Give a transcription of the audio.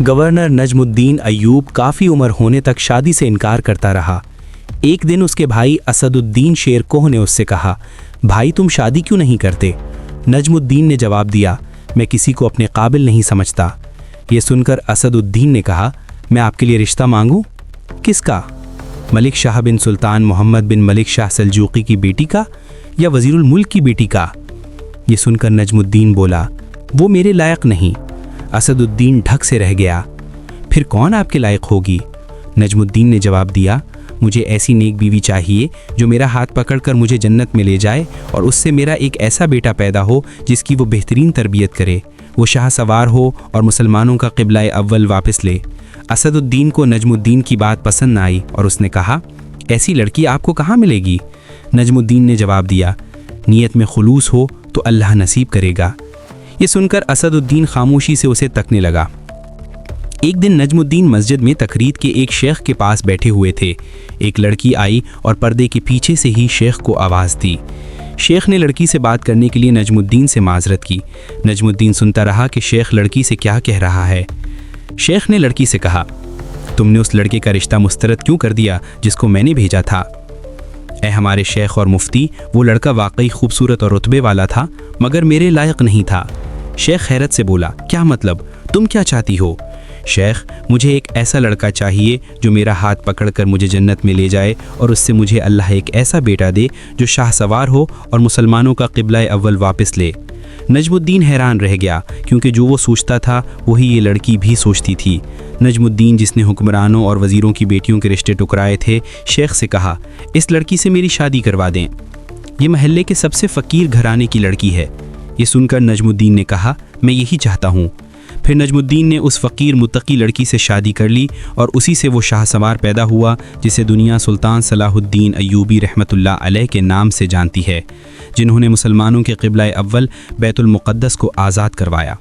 Governor نجم الدین ایوب کافی عمر ہونے تک شادی سے انکار کرتا رہا۔ ایک دن اس کے بھائی اسد الدین شیر کوہ نے اس سے کہا، بھائی تم شادی کیوں نہیں کرتے؟ نجم الدین نے جواب دیا، میں کسی کو اپنے قابل نہیں سمجھتا۔ یہ سن کر اسد الدین نے کہا، میں آپ کے لیے رشتہ مانگوں؟ کس کا؟ ملک شاہ بن سلطان محمد بن ملک شاہ سلجوقی کی بیٹی کا یا وزیر الملک کی بیٹی کا؟ یہ سن کر نجم الدین بولا، وہ میرے لائق نہیں۔ اسد الدین ڈھک سے رہ گیا۔ پھر کون آپ کے لائق ہوگی؟ نجم الدین نے جواب دیا، مجھے ایسی نیک بیوی چاہیے جو میرا ہاتھ پکڑ کر مجھے جنت میں لے جائے اور اس سے میرا ایک ایسا بیٹا پیدا ہو جس کی وہ بہترین تربیت کرے، وہ شاہ سوار ہو اور مسلمانوں کا قبلہ اول واپس لے۔ اسد الدین کو نجم الدین کی بات پسند نہ آئی اور اس نے کہا، ایسی لڑکی آپ کو کہاں ملے گی؟ نجم الدین نے جواب دیا، نیت میں خلوص ہو تو اللہ نصیب کرے گا۔ یہ سن کر اسد الدین خاموشی سے اسے تکنے لگا۔ ایک دن نجم الدین مسجد میں تقرید کے ایک شیخ کے پاس بیٹھے ہوئے تھے۔ ایک لڑکی آئی اور پردے کے پیچھے سے ہی شیخ کو آواز دی۔ شیخ نے لڑکی سے بات کرنے کے لیے نجم الدین سے معذرت کی۔ نجم الدین سنتا رہا کہ شیخ لڑکی سے کیا کہہ رہا ہے۔ شیخ نے لڑکی سے کہا، تم نے اس لڑکے کا رشتہ مسترد کیوں کر دیا جس کو میں نے بھیجا تھا؟ اے ہمارے شیخ اور مفتی، وہ لڑکا واقعی خوبصورت اور رتبے والا تھا مگر میرے لائق نہیں تھا۔ شیخ حیرت سے بولا، کیا مطلب؟ تم کیا چاہتی ہو؟ شیخ، مجھے ایک ایسا لڑکا چاہیے جو میرا ہاتھ پکڑ کر مجھے جنت میں لے جائے اور اس سے مجھے اللہ ایک ایسا بیٹا دے جو شاہ سوار ہو اور مسلمانوں کا قبلہ اول واپس لے۔ نجم الدین حیران رہ گیا کیونکہ جو وہ سوچتا تھا وہی یہ لڑکی بھی سوچتی تھی۔ نجم الدین جس نے حکمرانوں اور وزیروں کی بیٹیوں کے رشتے ٹکرائے تھے، شیخ سے کہا، اس لڑکی سے میری شادی کروا دیں، یہ محلے کے سب سے فقیر گھرانے کی لڑکی ہے۔ یہ سن کر نجم الدین نے کہا، میں یہی چاہتا ہوں۔ پھر نجم الدین نے اس فقیر متقی لڑکی سے شادی کر لی اور اسی سے وہ شاہ سوار پیدا ہوا جسے دنیا سلطان صلاح الدین ایوبی رحمۃ اللہ علیہ کے نام سے جانتی ہے، جنہوں نے مسلمانوں کے قبلہ اول بیت المقدس کو آزاد کروایا۔